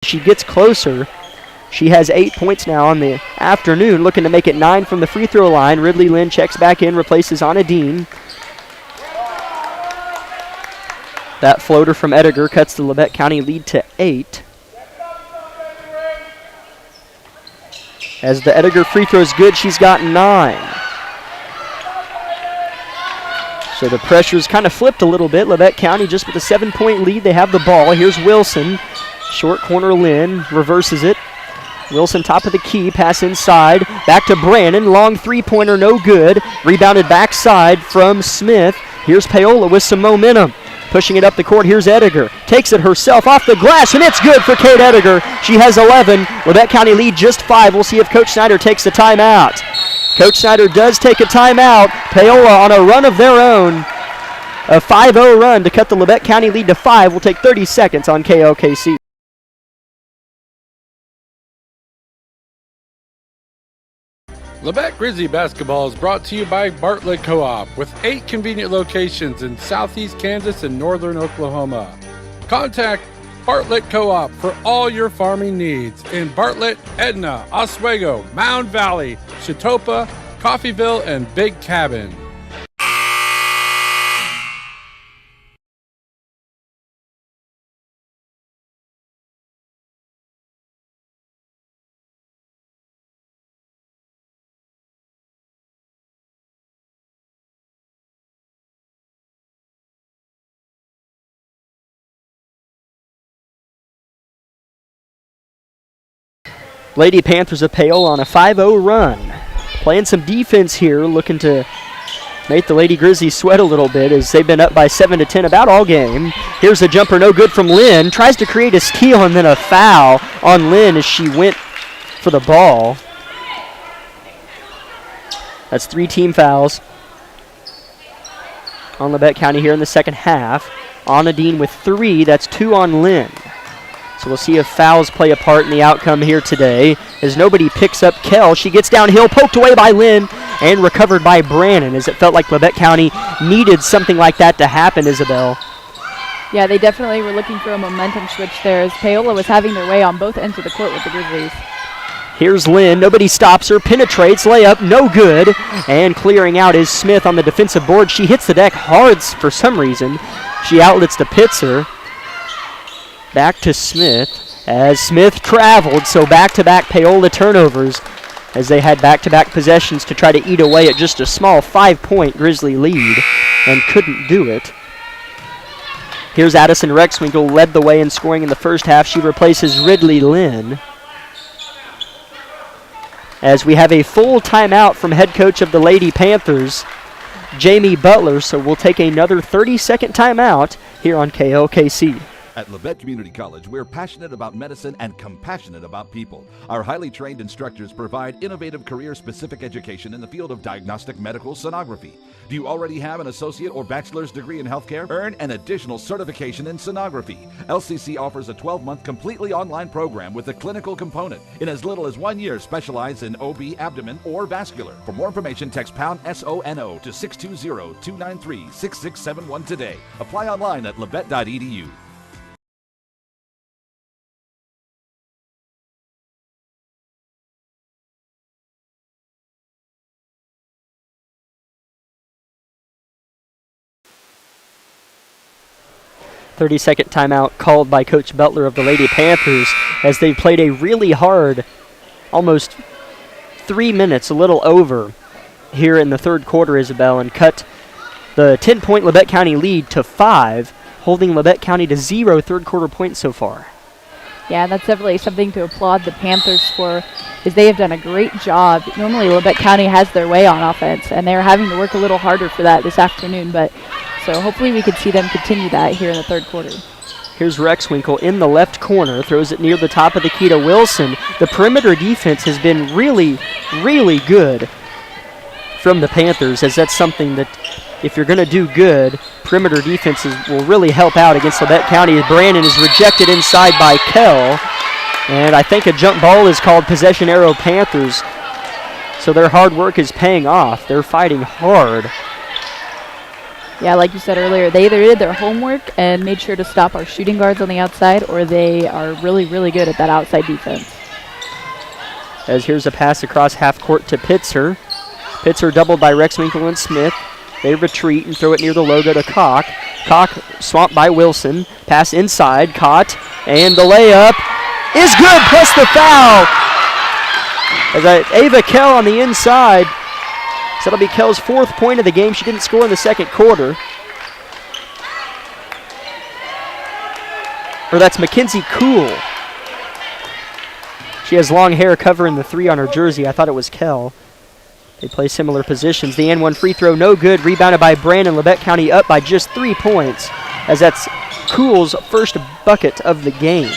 She gets closer. She has 8 points now on the afternoon, looking to make it 9 from the free throw line. Ridley Lynn checks back in, replaces Anna Dean. That floater from Ediger cuts the Labette County lead to 8. As the Ediger free throw is good, she's got 9. So the pressure's kind of flipped a little bit. Labette County just with a 7-point lead. They have the ball. Here's Wilson. Short corner Lynn reverses it. Wilson top of the key, pass inside. Back to Brannon. Long three-pointer, no good. Rebounded backside from Smith. Here's Paola with some momentum. Pushing it up the court, here's Ediger. Takes it herself off the glass, and it's good for Kate Ediger. She has 11. Labette County lead just 5. We'll see if Coach Snyder takes the timeout. Coach Snyder does take a timeout. Paola on a run of their own. A 5-0 run to cut the Labette County lead to 5. We'll take 30 seconds on KLKC. Labette Grizzly basketball is brought to you by Bartlett Co-op with 8 convenient locations in southeast Kansas and northern Oklahoma. Contact Bartlett Co-op for all your farming needs in Bartlett, Edna, Oswego, Mound Valley, Chautauqua, Coffeyville, and Big Cabin. Lady Panthers of Paola on a 5-0 run. Playing some defense here, looking to make the Lady Grizzlies sweat a little bit as they've been up by 7-10 about all game. Here's a jumper, no good from Lynn. Tries to create a steal and then a foul on Lynn as she went for the ball. That's 3 team fouls on Labette County here in the second half. Anna Dean with 3, that's 2 on Lynn. So we'll see if fouls play a part in the outcome here today as nobody picks up Kell. She gets downhill, poked away by Lynn, and recovered by Brannon as it felt like Labette County needed something like that to happen, Isabel. Yeah, they definitely were looking for a momentum switch there as Paola was having their way on both ends of the court with the Grizzlies. Here's Lynn, nobody stops her, penetrates, layup, no good, and clearing out is Smith on the defensive board. She hits the deck hard for some reason. She outlets to Pitzer. Back to Smith as Smith traveled, so back-to-back Paola turnovers as they had back-to-back possessions to try to eat away at just a small 5-point Grizzly lead and couldn't do it. Here's Addison Rexwinkle, led the way in scoring in the first half. She replaces Ridley Lynn. As we have a full timeout from head coach of the Lady Panthers, Jamie Butler, so we'll take another 30-second timeout here on KLKC. At Labette Community College, we're passionate about medicine and compassionate about people. Our highly trained instructors provide innovative career-specific education in the field of diagnostic medical sonography. Do you already have an associate or bachelor's degree in healthcare? Earn an additional certification in sonography. LCC offers a 12-month completely online program with a clinical component. In as little as 1 year, specialize in OB, abdomen, or vascular. For more information, text pound SONO to 620-293-6671 today. Apply online at labette.edu. Thirty-second timeout called by Coach Butler of the Lady Panthers as they played a really hard, almost 3 minutes, a little over, here in the third quarter, Isabel, and cut the 10-point Labette County lead to 5, holding Labette County to 0 third quarter points so far. Yeah, that's definitely something to applaud the Panthers for, is they have done a great job. Normally Labette County has their way on offense, and they're having to work a little harder for that this afternoon, but so hopefully we could see them continue that here in the third quarter. Here's Rexwinkle in the left corner, throws it near the top of the key to Wilson. The perimeter defense has been really, really good from the Panthers, as that's something that if you're going to do good, perimeter defenses will really help out against Labette County. Brandon is rejected inside by Kell, and I think a jump ball is called possession arrow Panthers. So their hard work is paying off. They're fighting hard. Yeah, like you said earlier, they either did their homework and made sure to stop our shooting guards on the outside, or they are really, really good at that outside defense. As here's a pass across half court to Pitzer. Pitzer doubled by Rexwinkle and Smith. They retreat and throw it near the logo to Koch. Koch swamped by Wilson. Pass inside, caught, and the layup is good, plus the foul. As Ava Kell on the inside. So that'll be Kell's 4th point of the game. She didn't score in the second quarter. Or that's Mackenzie Cool. She has long hair covering the 3 on her jersey. I thought it was Kell. They play similar positions. The N1 free throw, no good. Rebounded by Brandon. Labette County up by just 3 points, as that's Cool's first bucket of the game.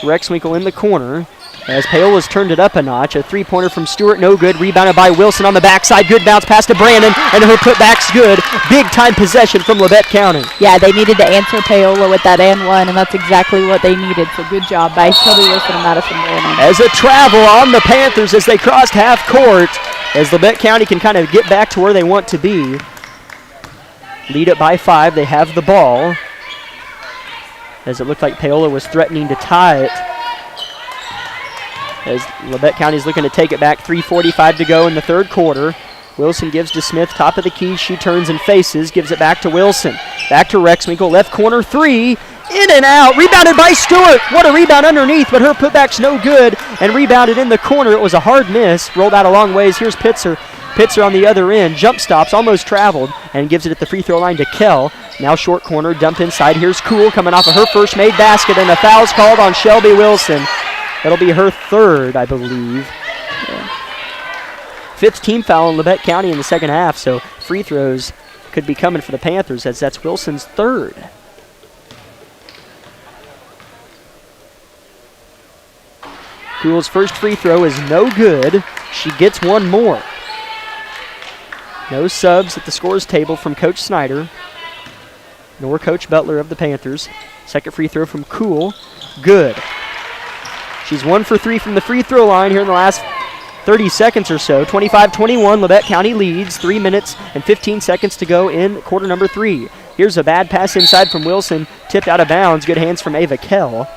Rexwinkle in the corner, as Paola's turned it up a notch. A 3-pointer from Stewart, no good. Rebounded by Wilson on the backside. Good bounce pass to Brandon, and her putback's good. Big-time possession from Labette County. Yeah, they needed to answer Paola with that and one, and that's exactly what they needed. So good job by Shelby Wilson and Madison Brandon. As a travel on the Panthers as they crossed half court, as Labette County can kind of get back to where they want to be. Lead it by 5. They have the ball, as it looked like Paola was threatening to tie it. As Labette County is looking to take it back, 3:45 to go in the third quarter. Wilson gives to Smith, top of the key. She turns and faces, gives it back to Wilson. Back to Rexwinkle, left corner 3, in and out, rebounded by Stewart. What a rebound underneath, but her putback's no good, and rebounded in the corner. It was a hard miss, rolled out a long ways. Here's Pitzer. Pitzer on the other end, jump stops, almost traveled, and gives it at the free throw line to Kell. Now short corner, dump inside. Here's Cool coming off of her first made basket, and a foul's called on Shelby Wilson. That'll be her 3rd, I believe. Yeah. 5th team foul in Labette County in the second half, so free throws could be coming for the Panthers, as that's Wilson's 3rd. Cool's first free throw is no good. She gets one more. No subs at the scores table from Coach Snyder, nor Coach Butler of the Panthers. Second free throw from Cool, good. She's 1 for 3 from the free throw line here in the last 30 seconds or so. 25-21, Labette County leads. 3 minutes and 15 seconds to go in quarter number 3. Here's a bad pass inside from Wilson, tipped out of bounds. Good hands from Ava Kell.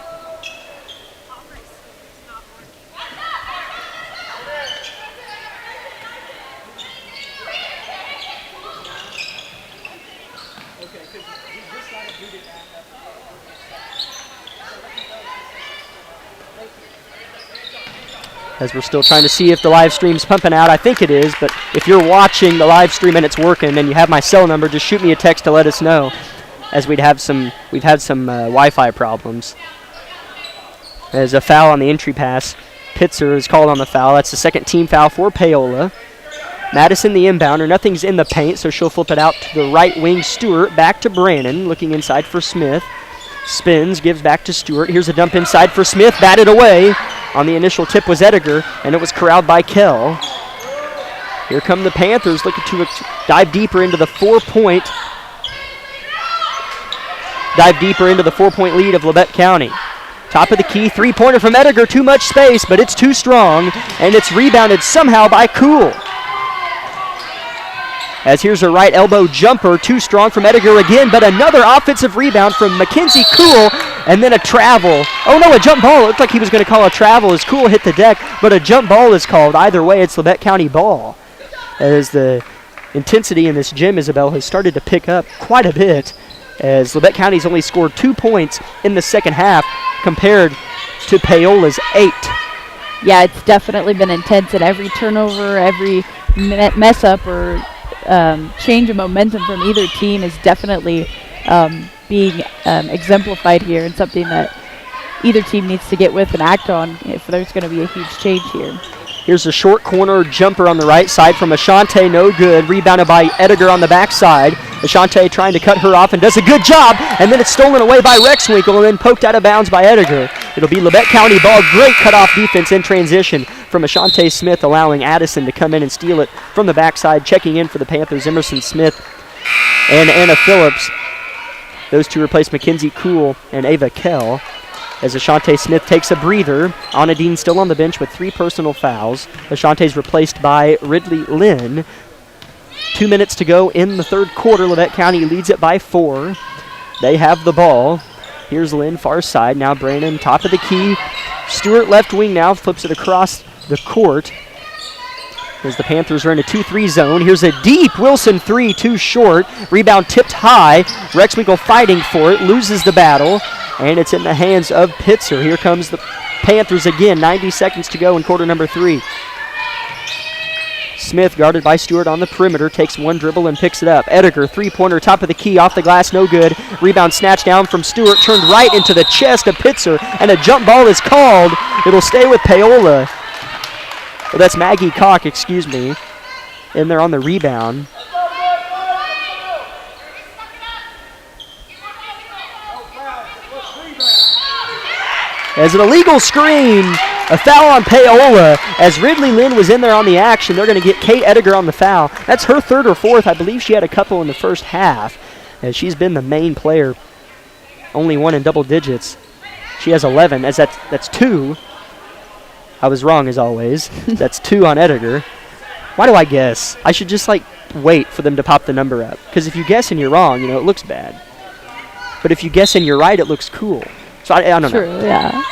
As we're still trying to see if the live stream's pumping out. I think it is, but if you're watching the live stream and it's working and you have my cell number, just shoot me a text to let us know, as we've had some Wi-Fi problems. As a foul on the entry pass, Pitzer is called on the foul. That's the 2nd team foul for Paola. Madison the inbounder. Nothing's in the paint, so she'll flip it out to the right wing. Stewart back to Brandon, looking inside for Smith. Spins, gives back to Stewart. Here's a dump inside for Smith, batted away. On the initial tip was Ediger, and it was corralled by Kell. Here come the Panthers looking to dive deeper into the 4-point lead of Labette County. Top of the key, 3-pointer from Ediger, too much space, but it's too strong, and it's rebounded somehow by Cool. As here's a right elbow jumper, too strong from Ediger again, but another offensive rebound from Mackenzie Cool, and then a travel. Oh no, a jump ball. It looked like he was going to call a travel as Cool hit the deck, but a jump ball is called. Either way, it's Labette County ball. As the intensity in this gym, Isabel, has started to pick up quite a bit, as Labette County's only scored 2 points in the second half compared to Paola's 8. Yeah, it's definitely been intense, and every turnover, every mess up or change of momentum from either team is definitely being exemplified here, and something that either team needs to get with and act on if there's going to be a huge change here. Here's a short corner jumper on the right side from Ashante, no good. Rebounded by Ediger on the backside. Ashante trying to cut her off and does a good job, and then it's stolen away by Rexwinkle and then poked out of bounds by Ediger. It'll be Labette County ball. Great cutoff defense in transition from Ashante Smith, allowing Addison to come in and steal it from the backside. Checking in for the Panthers, Emerson Smith and Anna Phillips. Those two replace Mackenzie Cool and Ava Kell. As Ashante Smith takes a breather. Anadine still on the bench with 3 personal fouls. Ashante's replaced by Ridley Lynn. 2 minutes to go in the third quarter. Labette County leads it by 4. They have the ball. Here's Lynn, far side. Now Brandon, top of the key. Stewart, left wing now, flips it across the court. As the Panthers are in a 2-3 zone. Here's a deep Wilson 3, too short. Rebound tipped high. Rexwinkle fighting for it, loses the battle, and it's in the hands of Pitzer. Here comes the Panthers again, 90 seconds to go in quarter number 3. Smith, guarded by Stewart on the perimeter, takes one dribble and picks it up. Ediger, three-pointer, top of the key, off the glass, no good. Rebound snatched down from Stewart, turned right into the chest of Pitzer, and a jump ball is called. It'll stay with Paola. Well, that's Maggie Koch, excuse me, in there on the rebound. As an illegal screen, a foul on Paola. As Ridley Lynn was in there on the action, they're going to get Kate Ediger on the foul. That's her third or fourth. I believe she had a couple in the first half, as she's been the main player. Only one in double digits. She has 11, as that's 2. I was wrong as always. That's 2 on Ediger. Why do I guess? I should just wait for them to pop the number up. Because if you guess and you're wrong, it looks bad. But if you guess and you're right, it looks cool. So I don't know. True, yeah.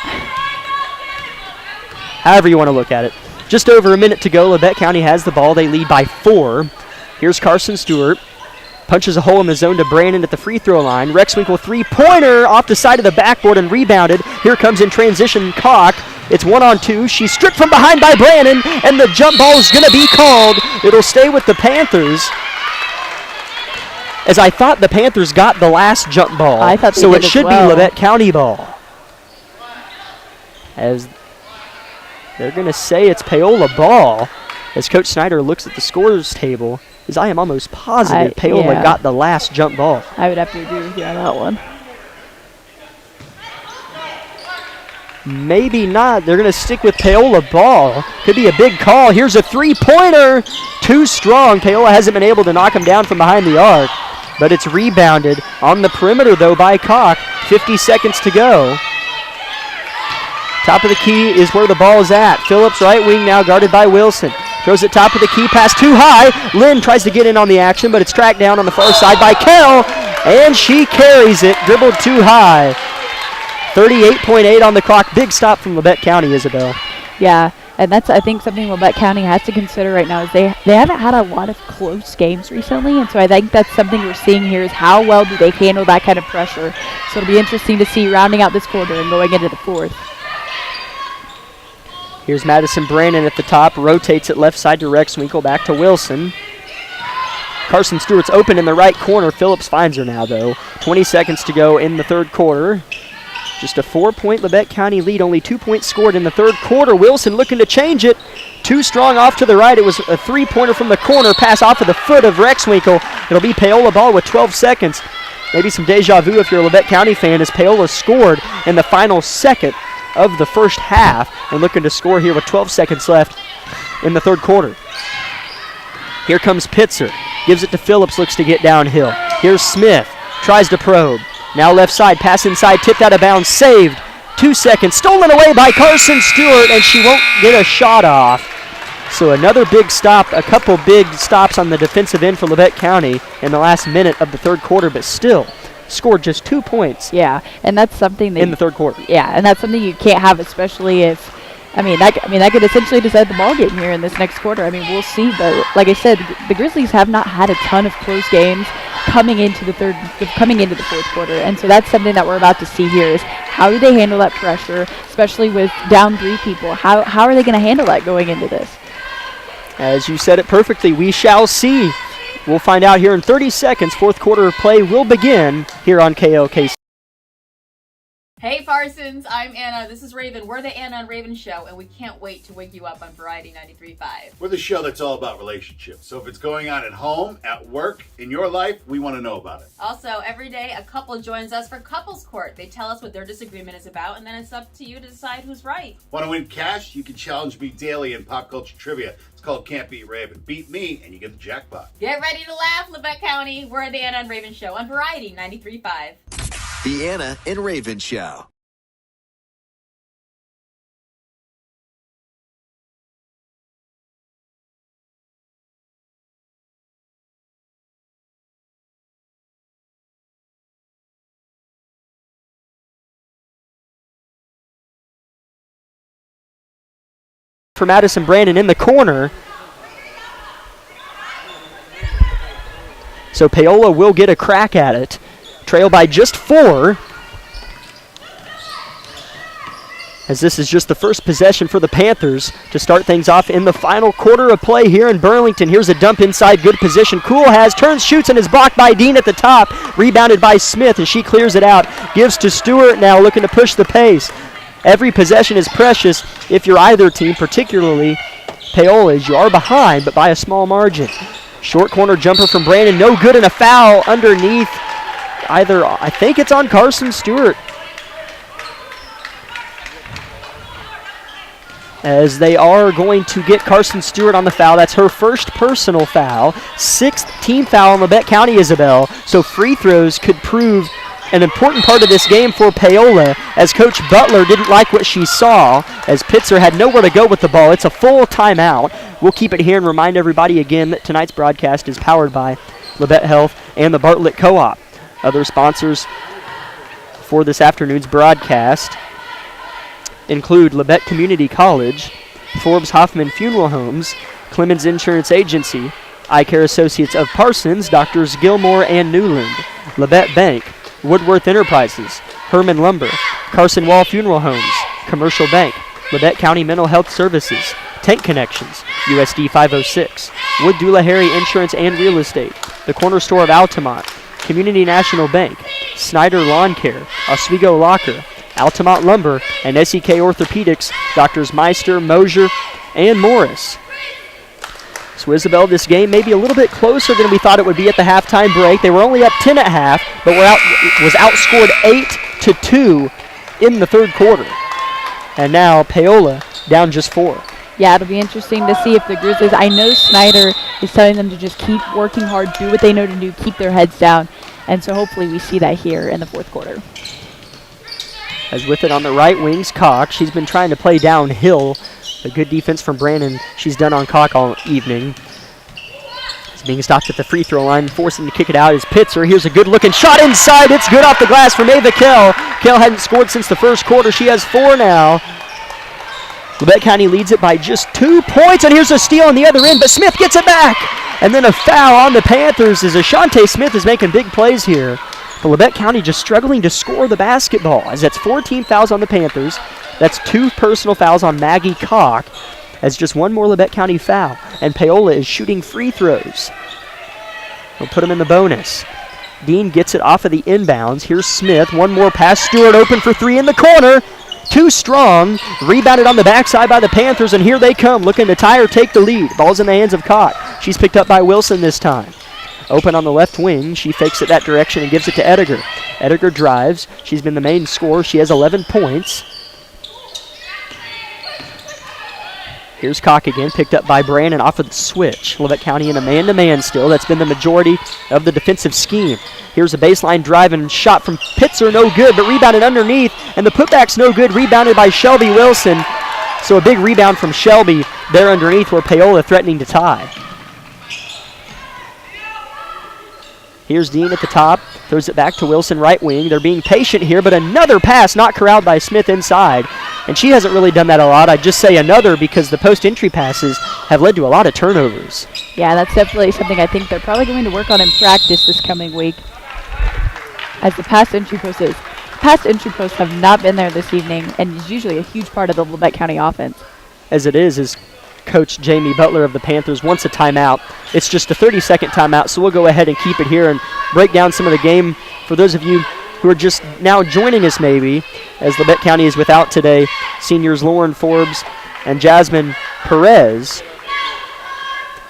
However you want to look at it. Just over a minute to go. Labette County has the ball. They lead by 4. Here's Carson Stewart. Punches a hole in the zone to Brandon at the free throw line. Rexwinkle three-pointer off the side of the backboard and rebounded. Here comes in transition Koch. It's 1-on-2. She's stripped from behind by Brandon, and the jump ball is going to be called. It'll stay with the Panthers. As I thought the Panthers got the last jump ball. I thought they so did it as should well. be Labette County ball. As they're going to say it's Paola ball. As Coach Snyder looks at the scorers table, as I am almost positive Paola got the last jump ball. I would have to agree with you on that one. Maybe not. They're going to stick with Paola ball. Could be a big call. Here's a three-pointer. Too strong. Paola hasn't been able to knock him down from behind the arc, but it's rebounded on the perimeter, though, by Koch. 50 seconds to go. Top of the key is where the ball is at. Phillips, right wing now, guarded by Wilson. Throws it top of the key, pass too high. Lynn tries to get in on the action, but it's tracked down on the far side by Kell, and she carries it. Dribbled too high. 38.8 on the clock. Big stop from Labette County, Isabel. Yeah, and that's, I think, something Labette County has to consider right now is they haven't had a lot of close games recently, and so I think that's something we're seeing here is how well do they handle that kind of pressure. So it'll be interesting to see rounding out this quarter and going into the fourth. Here's Madison Brandon at the top, rotates it left side to Rexwinkle, back to Wilson. Carson Stewart's open in the right corner. Phillips finds her now, though. 20 seconds to go in the third quarter. Just a 4-point Labette County lead, only 2 points scored in the third quarter. Wilson looking to change it. Too strong off to the right. It was a three-pointer from the corner, pass off of the foot of Rexwinkle. It'll be Paola ball with 12 seconds. Maybe some deja vu if you're a Labette County fan, as Paola scored in the final second of the first half and looking to score here with 12 seconds left in the third quarter. Here comes Pitzer. Gives it to Phillips, looks to get downhill. Here's Smith. Tries to probe. Now left side, pass inside, tipped out of bounds, saved. 2 seconds, stolen away by Carson Stewart, and she won't get a shot off. So another big stop, a couple big stops on the defensive end for Labette County in the last minute of the third quarter, but still scored just 2 points. Yeah, and that's something that in the third quarter. Yeah, and that's something you can't have, especially if that could essentially decide the ball game here in this next quarter. I mean, we'll see, but like I said, the Grizzlies have not had a ton of close games coming into the fourth quarter, and so that's something that we're about to see here is how do they handle that pressure, especially with down 3 people. How are they going to handle that going into this? As you said it perfectly, we shall see. We'll find out here in 30 seconds. Fourth quarter play will begin here on KLKC. Hey Farsons, I'm Anna. This is Raven. We're the Anna and Raven Show, and we can't wait to wake you up on Variety 93.5. We're the show that's all about relationships. So if it's going on at home, at work, in your life, we want to know about it. Also, every day a couple joins us for Couples Court. They tell us what their disagreement is about, and then it's up to you to decide who's right. Want to win cash? You can challenge me daily in pop culture trivia. It's called Can't Beat Raven. Beat me, and you get the jackpot. Get ready to laugh, Labette County. We're the Anna and Raven Show on Variety 93.5. The Anna and Raven Show. for Madison Brandon in the corner. So Paola will get a crack at it. Trail by just 4. As this is just the first possession for the Panthers to start things off in the final quarter of play here in Burlington. Here's a dump inside, good position. Cool has, turns, shoots, and is blocked by Dean at the top. Rebounded by Smith, and she clears it out. Gives to Stewart now, looking to push the pace. Every possession is precious if you're either team, particularly Paola's. You are behind, but by a small margin. Short corner jumper from Brandon, no good, and a foul underneath. I think it's on Carson Stewart. As they are going to get Carson Stewart on the foul. That's her first personal foul. 6th team foul on Labette County, Isabel. So free throws could prove an important part of this game for Paola, as Coach Butler didn't like what she saw, as Pitzer had nowhere to go with the ball. It's a full timeout. We'll keep it here and remind everybody again that tonight's broadcast is powered by Labette Health and the Bartlett Co-op. Other sponsors for this afternoon's broadcast include Labette Community College, Forbes Hoffman Funeral Homes, Clemens Insurance Agency, Eye Care Associates of Parsons, Doctors Gilmore and Newland, Labette Bank, Woodworth Enterprises, Herman Lumber, Carson Wall Funeral Homes, Commercial Bank, Labette County Mental Health Services, Tank Connections, USD 506, Wood Dula Harry Insurance and Real Estate, The Corner Store of Altamont, Community National Bank, Snyder Lawn Care, Oswego Locker, Altamont Lumber, and SEK Orthopedics, Doctors Meister, Mosier, and Morris. So Isabel, this game may be a little bit closer than we thought it would be at the halftime break. They were only up 10 at half, but was outscored 8-2 in the third quarter. And now Paola down just 4. Yeah, it'll be interesting to see if the Grizzlies, I know Snyder is telling them to just keep working hard, do what they know to do, keep their heads down. And so hopefully we see that here in the fourth quarter. As with it on the right wing's Cock. She's been trying to play downhill. A good defense from Brandon she's done on Cock all evening. It's being stopped at the free throw line. Forcing to kick it out is Pitzer. Here's a good looking shot inside. It's good off the glass from Ava Kell. Kell hadn't scored since the first quarter. She has 4 now. Labette County leads it by just 2 points. And here's a steal on the other end, but Smith gets it back. And then a foul on the Panthers as Ashante Smith is making big plays here. But Labette County just struggling to score the basketball, as that's 14 fouls on the Panthers. That's 2 personal fouls on Maggie Cock, as just 1 more Labette County foul. And Paola is shooting free throws. We'll put them in the bonus. Dean gets it off of the inbounds. Here's Smith. 1 more pass. Stewart open for 3 in the corner. Too strong. Rebounded on the backside by the Panthers, and here they come, looking to tie or take the lead. Ball's in the hands of Cock. She's picked up by Wilson this time. Open on the left wing. She fakes it that direction and gives it to Ediger. Ediger drives. She's been the main scorer. She has 11 points. Here's Cock again, picked up by Brandon off of the switch. Labette County in a man-to-man still. That's been the majority of the defensive scheme. Here's a baseline drive and shot from Pitzer, no good, but rebounded underneath, and the putback's no good, rebounded by Shelby Wilson. So a big rebound from Shelby there underneath, where Paola threatening to tie. Here's Dean at the top, throws it back to Wilson, right wing. They're being patient here, but another pass not corralled by Smith inside. And she hasn't really done that a lot. I'd just say another because the post-entry passes have led to a lot of turnovers. Yeah, that's definitely something I think they're probably going to work on in practice this coming week, as the pass entry post is. Pass entry posts have not been there this evening, and is usually a huge part of the Labette County offense. As it is Coach Jamie Butler of the Panthers wants a timeout. It's just a 30-second timeout, so we'll go ahead and keep it here and break down some of the game for those of you who are just now joining us maybe, as Labette County is without today seniors Lauren Forbes and Jasmine Perez,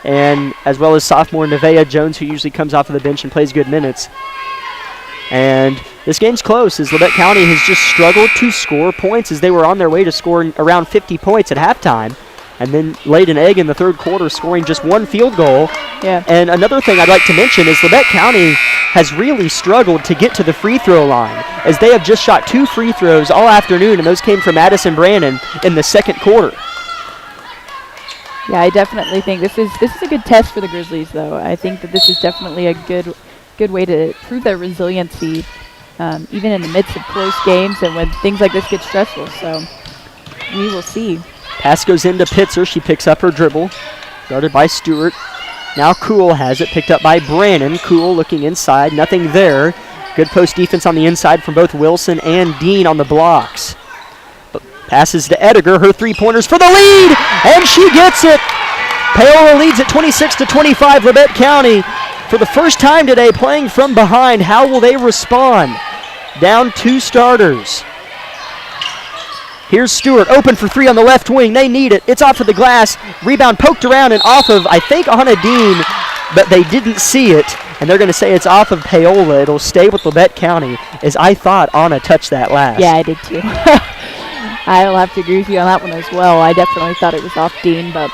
and as well as sophomore Nevaeh Jones, who usually comes off of the bench and plays good minutes. And this game's close, as Labette County has just struggled to score points, as they were on their way to scoring around 50 points at halftime, and then laid an egg in the third quarter, scoring just 1 field goal. Yeah. And another thing I'd like to mention is Labette County has really struggled to get to the free throw line, as they have just shot 2 free throws all afternoon, and those came from Madison Brandon in the second quarter. Yeah, I definitely think this is a good test for the Grizzlies, though. I think that this is definitely a good way to prove their resiliency, even in the midst of close games and when things like this get stressful. So we will see. Pass goes into Pitzer. She picks up her dribble. Guarded by Stewart. Now Kuhl has it, picked up by Brannon. Kuhl looking inside, nothing there. Good post defense on the inside from both Wilson and Dean on the blocks. But passes to Ediger, her three-pointers for the lead, and she gets it. Paola leads at 26-25, Labette County. For the first time today, playing from behind. How will they respond? Down 2 starters. Here's Stewart, open for 3 on the left wing. They need it. It's off of the glass. Rebound poked around and off of, I think, Anna Dean, but they didn't see it, and they're going to say it's off of Paola. It'll stay with Labette County, as I thought Anna touched that last. Yeah, I did too. I'll have to agree with you on that one as well. I definitely thought it was off Dean, but...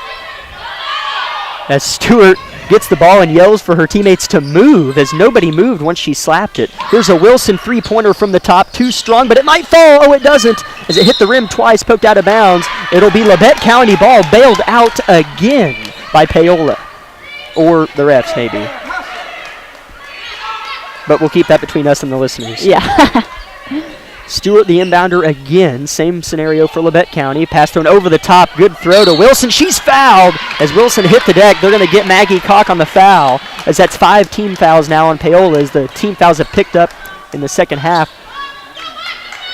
As Stewart gets the ball and yells for her teammates to move, as nobody moved once she slapped it. Here's a Wilson three-pointer from the top, too strong, but it might fall. Oh, it doesn't, as it hit the rim twice, poked out of bounds. It'll be Labette County ball, bailed out again by Paola, or the refs maybe. But we'll keep that between us and the listeners. Yeah. Stewart, the inbounder again. Same scenario for Labette County. Pass thrown over the top. Good throw to Wilson. She's fouled. As Wilson hit the deck, they're going to get Maggie Koch on the foul, as that's 5 team fouls now on Paola, as the team fouls have picked up in the second half,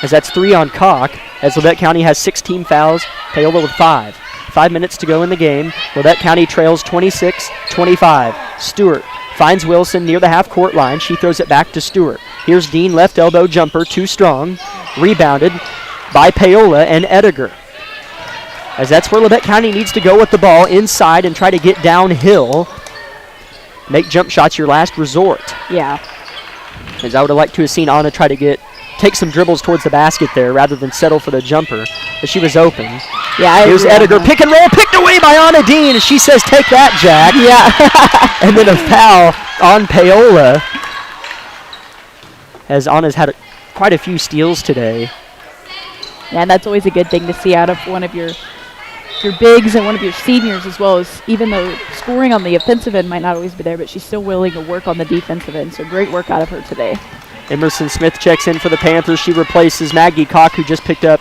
as that's 3 on Koch, as Labette County has 6 team fouls, Paola with 5. 5 minutes to go in the game. Labette County trails 26-25. Stewart finds Wilson near the half-court line. She throws it back to Stewart. Here's Dean, left elbow jumper, too strong. Rebounded by Paola and Ediger. As that's where Labette County needs to go with the ball inside and try to get downhill. Make jump shots your last resort. Yeah. As I would have liked to have seen Anna try to take some dribbles towards the basket there rather than settle for the jumper. But she was open. Yeah, here's Ediger, pick and roll, picked away by Anna Dean, and she says, take that, Jack. Yeah. And then a foul on Paola, as Anna's had quite a few steals today. Yeah, and that's always a good thing to see out of one of your bigs and one of your seniors, as well as, even though scoring on the offensive end might not always be there, but she's still willing to work on the defensive end. So great work out of her today. Emerson Smith checks in for the Panthers. She replaces Maggie Koch, who just picked up,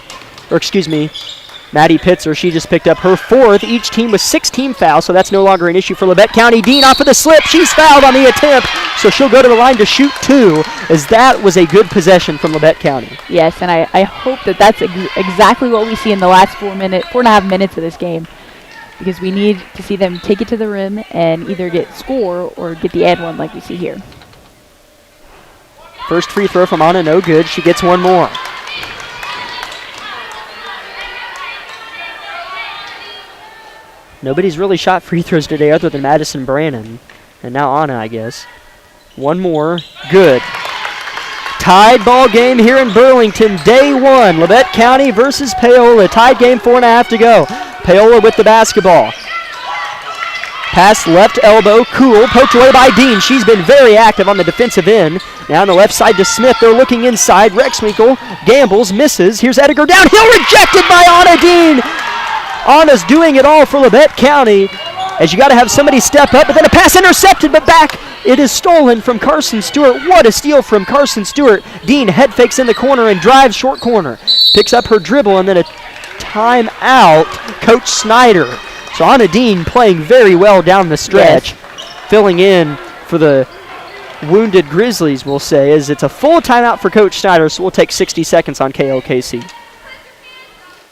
Maddie Pitzer. She just picked up her 4th. Each team with 6 team fouls, so that's no longer an issue for Labette County. Dean off of the slip. She's fouled on the attempt, so she'll go to the line to shoot 2, as that was a good possession from Labette County. Yes, and I hope that's exactly what we see in the last 4.5 minutes of this game, because we need to see them take it to the rim and either score or get the and one like we see here. First free throw from Anna, no good. She gets one more. Nobody's really shot free throws today other than Madison Brannon. And now Anna, I guess. One more. Good. Tied ball game here in Burlington. Day 1. Labette County versus Paola. Tied game, 4.5 to go. Paola with the basketball. Pass left elbow. Kuhl poked away by Dean. She's been very active on the defensive end. Now on the left side to Smith. They're looking inside. Rexwinkle gambles, misses. Here's Ediger downhill. Rejected by Anna Dean. Anna's doing it all for Labette County, as you got to have somebody step up, but then a pass intercepted, but back. It is stolen from Carson Stewart. What a steal from Carson Stewart. Dean head fakes in the corner and drives short corner. Picks up her dribble, and then a timeout. Coach Snyder. So Anna Dean playing very well down the stretch, filling in for the wounded Grizzlies, we'll say, as it's a full timeout for Coach Snyder, so we'll take 60 seconds on KLKC.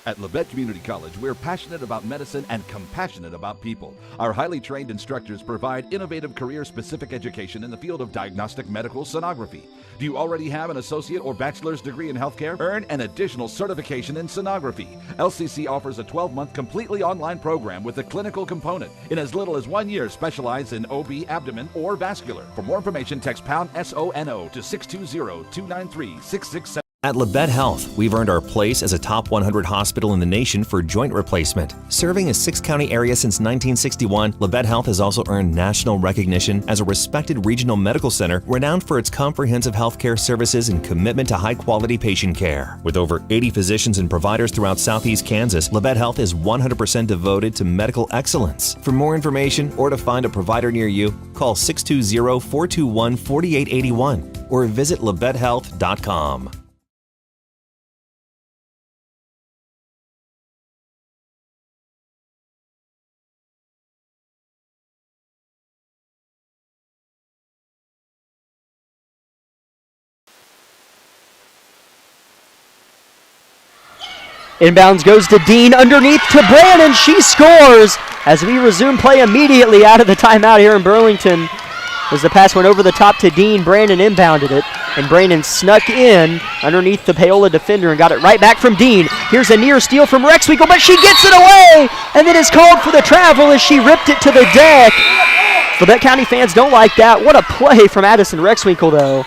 At Labette Community College, we're passionate about medicine and compassionate about people. Our highly trained instructors provide innovative career-specific education in the field of diagnostic medical sonography. Do you already have an associate or bachelor's degree in healthcare? Earn an additional certification in sonography. LCC offers a 12-month completely online program with a clinical component. In as little as 1 year, specialize in OB, abdomen, or vascular. For more information, text pound SONO to 620-293-667. At Labette Health, we've earned our place as a top 100 hospital in the nation for joint replacement. Serving a 6-county area since 1961, Labette Health has also earned national recognition as a respected regional medical center renowned for its comprehensive healthcare services and commitment to high-quality patient care. With over 80 physicians and providers throughout Southeast Kansas, Labette Health is 100% devoted to medical excellence. For more information or to find a provider near you, call 620-421-4881 or visit labettehealth.com. Inbounds goes to Dean, underneath to Brannon. She scores as we resume play immediately out of the timeout here in Burlington. As the pass went over the top to Dean, Brandon inbounded it, and Brandon snuck in underneath the Paola defender and got it right back from Dean. Here's a near steal from Rexwinkle, but she gets it away, and then is called for the travel as she ripped it to the deck. Labette County fans don't like that. What a play from Addison Rexwinkle, though.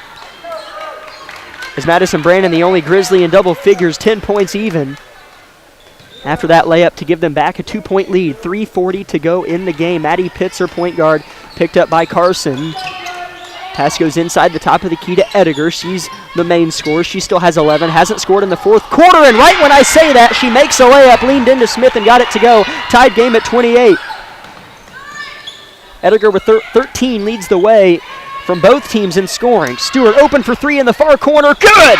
As Madison Brandon, the only Grizzly in double figures, 10 points even. After that layup to give them back a 2-point lead. 3:40 to go in the game. Maddie Pitzer, point guard, picked up by Carson. Pass goes inside the top of the key to Ediger. She's the main scorer. She still has 11. Hasn't scored in the fourth quarter. And right when I say that, she makes a layup, leaned into Smith and got it to go. Tied game at 28. Ediger with 13 leads the way from both teams in scoring. Stewart open for three in the far corner. Good!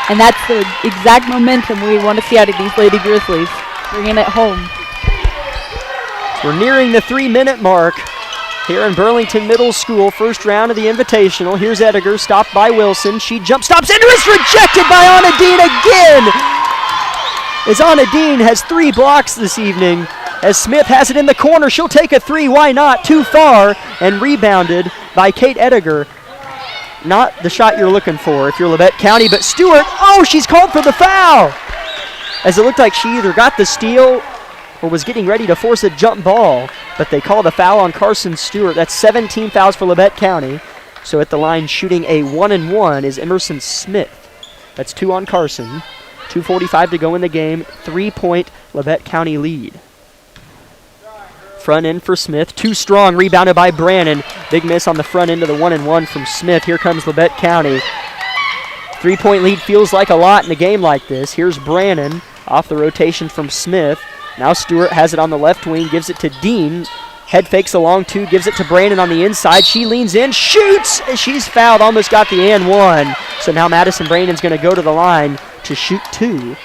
And that's the exact momentum we want to see out of these Lady Grizzlies, bringing it home. We're nearing the 3-minute mark here in Burlington Middle School, first round of the Invitational. Here's Ediger, stopped by Wilson. She jump stops into it's rejected by Anna Dean again! As Anna Dean has 3 blocks this evening. As Smith has it in the corner, she'll take a 3, why not? Too far, and rebounded by Kate Ediger. Not the shot you're looking for if you're Labette County, but Stewart, oh, she's called for the foul! As it looked like she either got the steal or was getting ready to force a jump ball, but they called a foul on Carson Stewart. That's 17 fouls for Labette County. So at the line shooting a 1-and-1 is Emerson Smith. That's 2 on Carson. 2:45 to go in the game. 3-point Labette County lead. Front end for Smith, too strong, rebounded by Brannon. Big miss on the front end of the 1-and-1 from Smith. Here comes Labette County. 3-point lead feels like a lot in a game like this. Here's Brannon off the rotation from Smith. Now Stewart has it on the left wing, gives it to Dean. Head fakes a long 2, gives it to Brannon on the inside. She leans in, shoots! She's fouled, almost got the and 1. So now Madison Brandon's going to go to the line to shoot 2.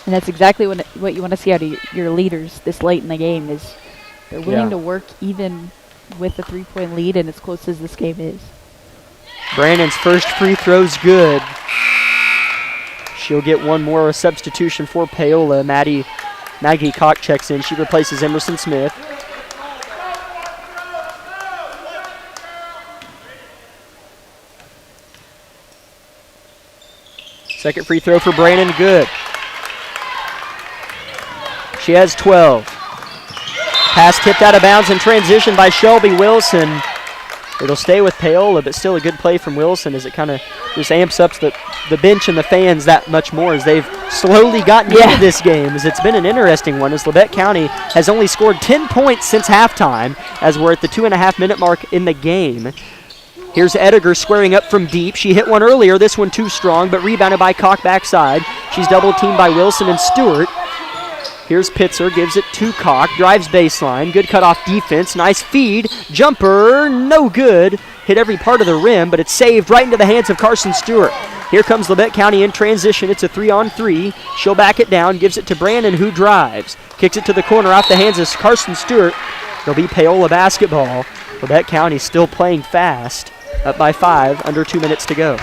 And that's exactly what you want to see out of your leaders this late in the game is they're willing to work even with a 3-point lead and as close as this game is. Brandon's first free throw's good. She'll get one more, a substitution for Paola. Maggie Koch checks in. She replaces Emerson Smith. Second free throw for Brandon, good. She has 12. Pass tipped out of bounds in transition by Shelby Wilson. It'll stay with Paola, but still a good play from Wilson as it kind of just amps up the bench and the fans that much more as they've slowly gotten into this game. As it's been an interesting one as Labette County has only scored 10 points since halftime as we're at the 2.5-minute mark in the game. Here's Ediger squaring up from deep. She hit one earlier, this one too strong, but rebounded by Koch backside. She's double teamed by Wilson and Stewart. Here's Pitzer, gives it to Koch, drives baseline, good cutoff defense, nice feed, jumper, no good. Hit every part of the rim, but it's saved right into the hands of Carson Stewart. Here comes Labette County in transition. It's a 3-on-3. She'll back it down, gives it to Brandon, who drives. Kicks it to the corner off the hands of Carson Stewart. It'll be Paola basketball. Labette County still playing fast, up by 5, under 2 minutes to go.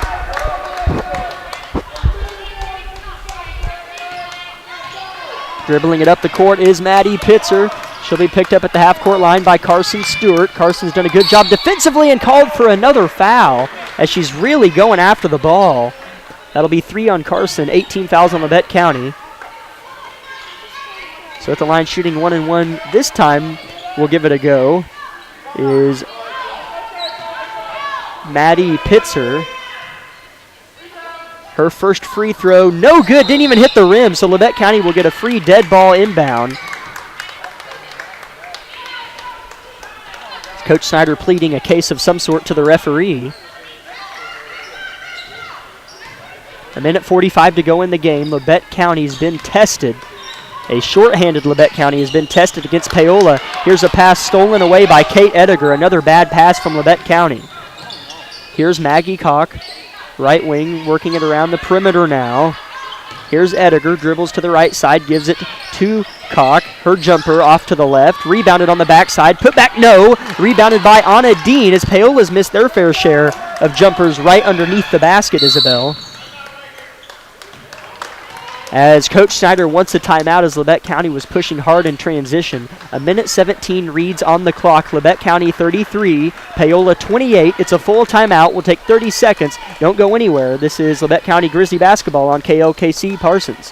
Dribbling it up the court is Maddie Pitzer. She'll be picked up at the half-court line by Carson Stewart. Carson's done a good job defensively and called for another foul as she's really going after the ball. That'll be 3 on Carson, 18 fouls on Labette County. So at the line shooting 1-and-1 this time, we'll give it a go, is Maddie Pitzer. Her first free throw, no good, didn't even hit the rim, so Labette County will get a free dead ball inbound. Coach Snyder pleading a case of some sort to the referee. 1:45 to go in the game. Labette County's been tested. A shorthanded Labette County has been tested against Paola. Here's a pass stolen away by Kate Ediger, another bad pass from Labette County. Here's Maggie Koch. Right wing, working it around the perimeter now. Here's Ediger, dribbles to the right side, gives it to Koch. Her jumper off to the left, rebounded on the backside, put back, no. Rebounded by Anna Dean as Paola's missed their fair share of jumpers right underneath the basket, Isabel. As Coach Snyder wants a timeout as Labette County was pushing hard in transition. 1:17 reads on the clock. Labette County 33, Paola 28. It's a full timeout. We'll take 30 seconds. Don't go anywhere. This is Labette County Grizzly basketball on KLKC Parsons.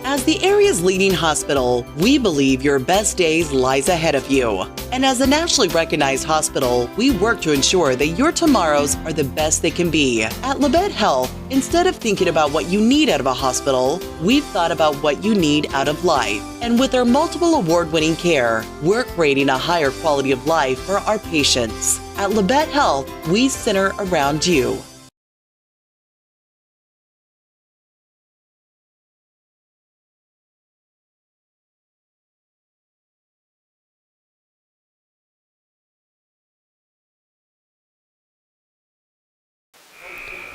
As the area's leading hospital, we believe your best days lies ahead of you. And as a nationally recognized hospital, we work to ensure that your tomorrows are the best they can be. At Labette Health, instead of thinking about what you need out of a hospital, we've thought about what you need out of life. And with our multiple award-winning care, we're creating a higher quality of life for our patients. At Labette Health, we center around you.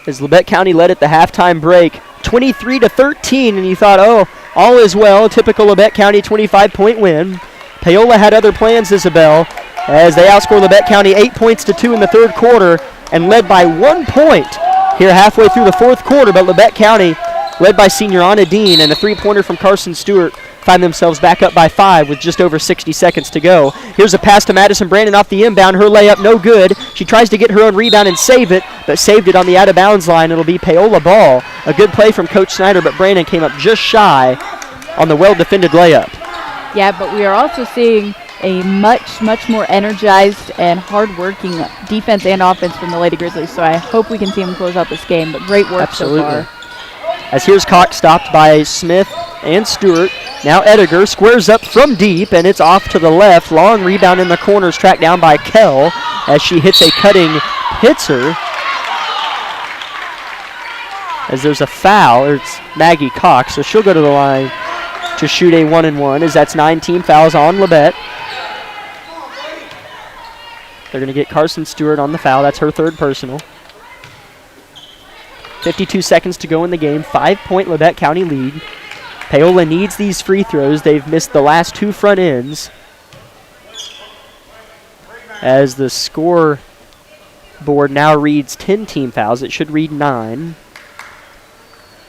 As Labette County led at the halftime break, 23-13, and you thought, oh, all is well. Typical Labette County 25-point win. Paola had other plans, Isabel, as they outscored Labette County 8-2 in the third quarter and led by 1 point here halfway through the fourth quarter. But Labette County, led by senior Anna Dean and a three-pointer from Carson Stewart, find themselves back up by 5 with just over 60 seconds to go. Here's a pass to Madison Brandon off the inbound. Her layup no good. She tries to get her own rebound and save it, but saved it on the out-of-bounds line. It'll be Paola ball. A good play from Coach Snyder, but Brandon came up just shy on the well-defended layup. Yeah, but we are also seeing a much more energized and hard-working defense and offense from the Lady Grizzlies, so I hope we can see them close out this game, but great work so far. As here's Cox stopped by Smith and Stewart. Now Ediger squares up from deep, and it's off to the left. Long rebound in the corners, tracked down by Kell as she hits a cutting Hitzer. As there's a foul, it's Maggie Cox, so she'll go to the line to shoot a 1-and-1, as that's 9 team fouls on Labette. They're going to get Carson Stewart on the foul. That's her third personal. 52 seconds to go in the game. 5-point Labette County lead. Paola needs these free throws. They've missed the last 2 front ends. As the score board now reads 10 team fouls, it should read 9.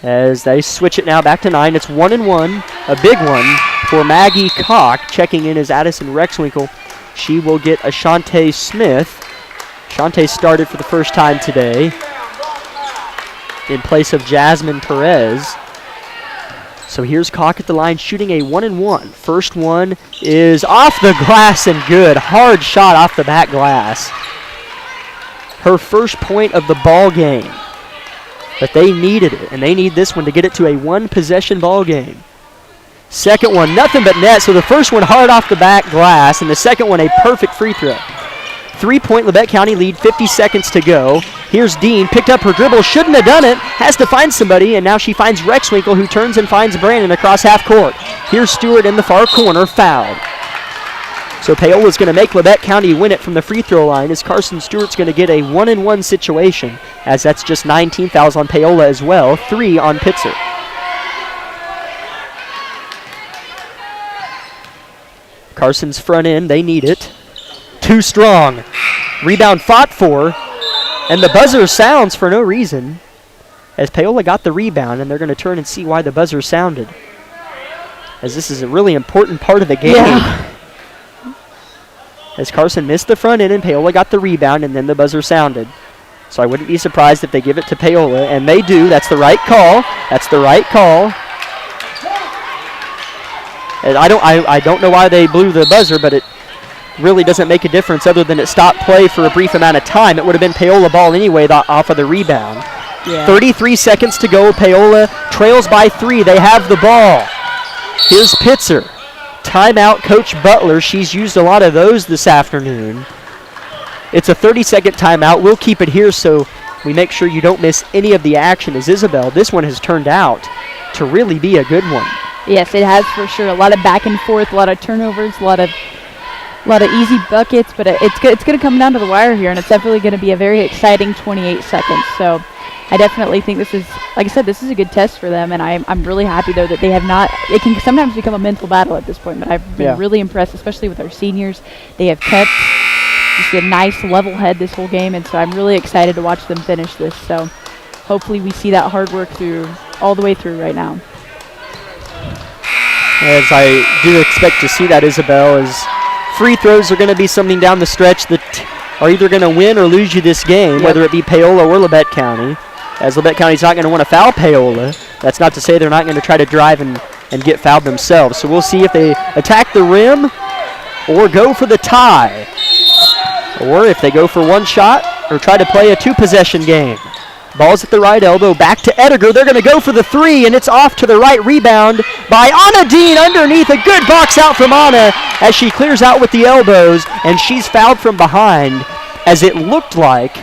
As they switch it now back to 9, it's 1-and-1, a big one for Maggie Koch. Checking in is Addison Rexwinkle. She will get Ashante Smith. Ashante started for the first time today in place of Jasmine Perez. So here's Koch at the line shooting a 1-and-1. First one is off the glass and good. Hard shot off the back glass. Her first point of the ball game. But they needed it, and they need this one to get it to a one-possession ball game. Second one, nothing but net. So the first one hard off the back glass, and the second one a perfect free throw. 3-point Labette County lead, 50 seconds to go. Here's Dean, picked up her dribble, shouldn't have done it, has to find somebody, and now she finds Rexwinkle, who turns and finds Brandon across half court. Here's Stewart in the far corner, fouled. So Paola's going to make Labette County win it from the free throw line, as Carson Stewart's going to get a 1-and-1 situation, as that's just 9 team fouls on Paola as well, 3 on Pitzer. Carson's front end, they need it. Too strong. Rebound fought for, and the buzzer sounds for no reason, as Paola got the rebound, and they're going to turn and see why the buzzer sounded, as this is a really important part of the game. Yeah. As Carson missed the front end and Paola got the rebound, and then the buzzer sounded. So I wouldn't be surprised if they give it to Paola, and they do. That's the right call. That's the right call. And I don't know why they blew the buzzer, but it really doesn't make a difference other than it stopped play for a brief amount of time. It would have been Paola ball anyway off of the rebound. Yeah. 33 seconds to go. Paola trails by 3. They have the ball. Here's Pitzer. Timeout, Coach Butler. She's used a lot of those this afternoon. It's a 30-second timeout. We'll keep it here so we make sure you don't miss any of the action. As Isabel, this one has turned out to really be a good one. Yes, it has for sure. A lot of back and forth, a lot of turnovers, a lot of easy buckets, but it's going to come down to the wire here, and it's definitely going to be a very exciting 28 seconds. So I definitely think this is, like I said, this is a good test for them, and I'm really happy, though, that they have not, it can sometimes become a mental battle at this point, but I've been really impressed, especially with our seniors. They have kept just a nice level head this whole game, and so I'm really excited to watch them finish this. So hopefully we see that hard work through all the way through right now. As I do expect to see that, Isabel, as free throws are going to be something down the stretch that are either going to win or lose you this game, whether it be Paola or Labette County. As Labette County's not going to want to foul Paola. That's not to say they're not going to try to drive and get fouled themselves. So we'll see if they attack the rim or go for the tie, or if they go for one shot or try to play a two-possession game. Ball's at the right elbow, back to Ediger. They're going to go for the three, and it's off to the right. Rebound by Anna Dean underneath. A good box out from Anna as she clears out with the elbows, and she's fouled from behind, as it looked like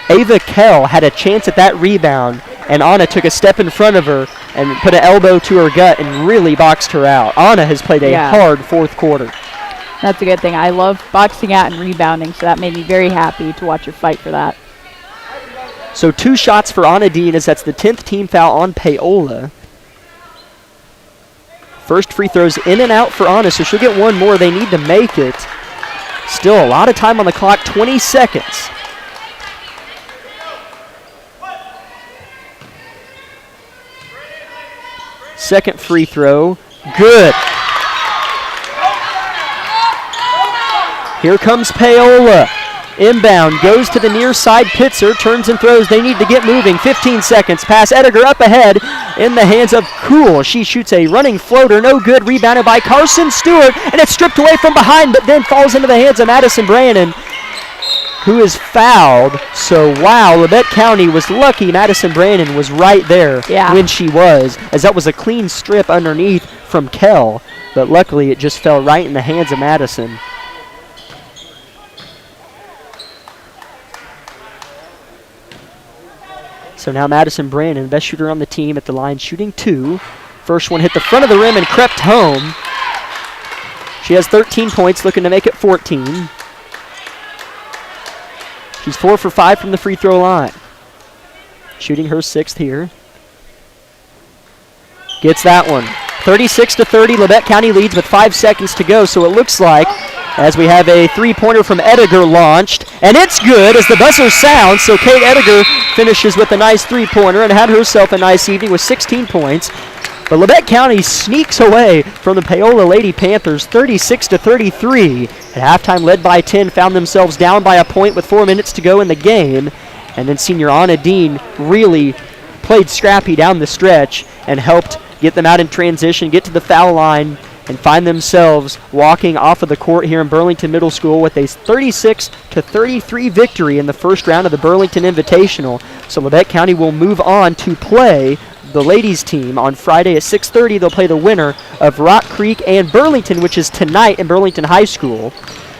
Ava Kell had a chance at that rebound, and Anna took a step in front of her and put an elbow to her gut and really boxed her out. Anna has played a hard fourth quarter. That's a good thing. I love boxing out and rebounding, so that made me very happy to watch her fight for that. So 2 shots for Anna Dean, as that's the 10th team foul on Paola. First free throws in and out for Anna, so she'll get one more. They need to make it. Still a lot of time on the clock, 20 seconds. Second free throw, good. Here comes Paola. Inbound, goes to the near side. Pitzer turns and throws. They need to get moving. 15 seconds. Pass Ediger up ahead in the hands of Cool. She shoots a running floater. No good. Rebounded by Carson Stewart. And it's stripped away from behind, but then falls into the hands of Madison Brannon, who is fouled. So, wow, Labette County was lucky Madison Brannon was right there when she was, as that was a clean strip underneath from Kell. But luckily it just fell right in the hands of Madison. So now Madison Brannon, best shooter on the team at the line, shooting 2. First one hit the front of the rim and crept home. She has 13 points, looking to make it 14. She's 4 for 5 from the free throw line. Shooting her 6th here. Gets that one. 36-30, Labette County leads with 5 seconds to go, so it looks like, as we have a three-pointer from Ediger launched, and it's good as the buzzer sounds, so Kate Ediger finishes with a nice three-pointer and had herself a nice evening with 16 points. But Labette County sneaks away from the Paola Lady Panthers 36-33. At halftime, led by 10, found themselves down by a point with 4 minutes to go in the game. And then senior Anna Dean really played scrappy down the stretch and helped get them out in transition, get to the foul line, and find themselves walking off of the court here in Burlington Middle School with a 36-33 victory in the first round of the Burlington Invitational. So Labette County will move on to play the ladies team on Friday at 6:30. They'll play the winner of Rock Creek and Burlington, which is tonight in Burlington High School.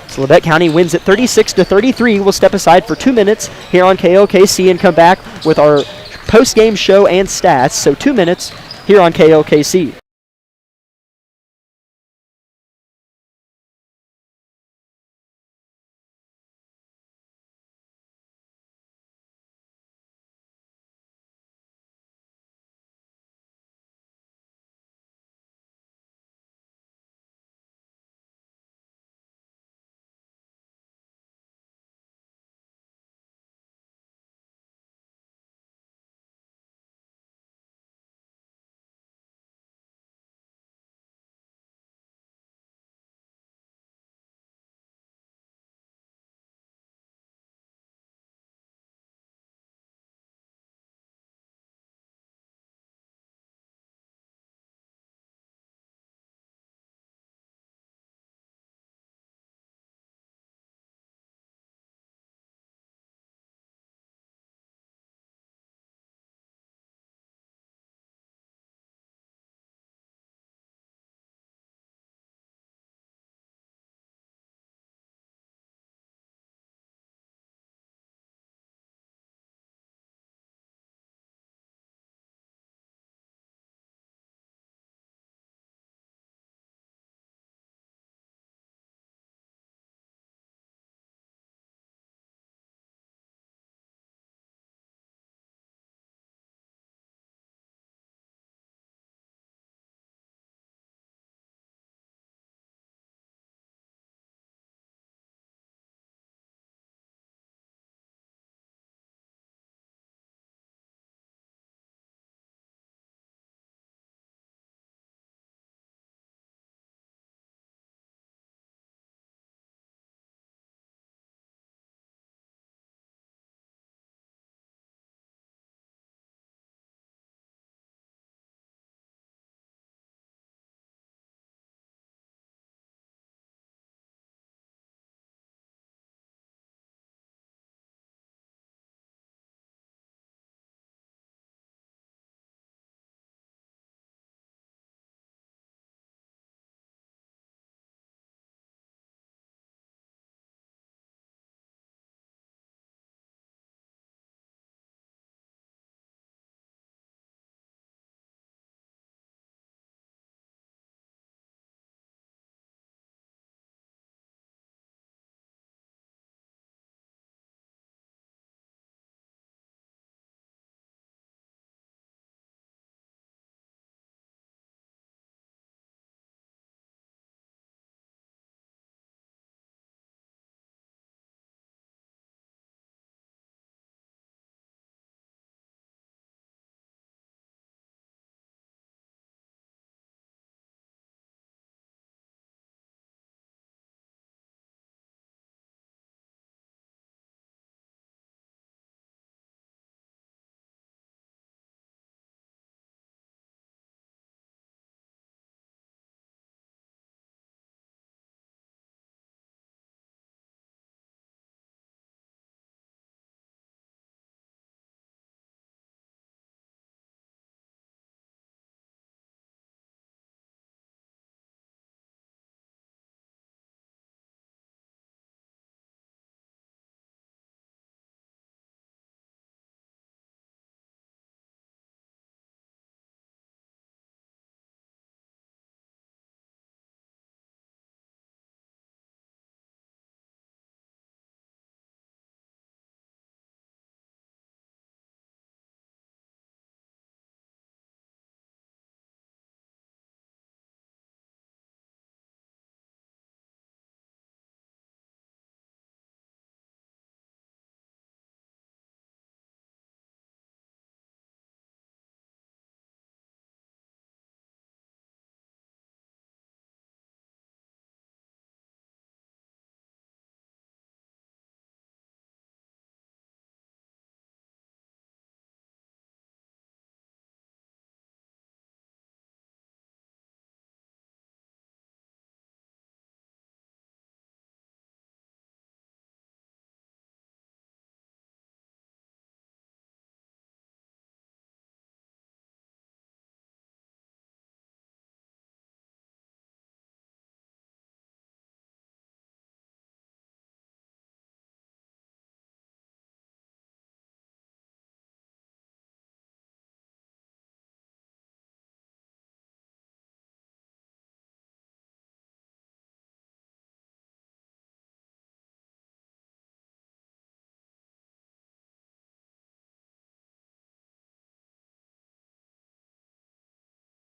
So Labette County wins at 36-33. We'll step aside for 2 minutes here on KLKC and come back with our post-game show and stats. So 2 minutes here on KLKC.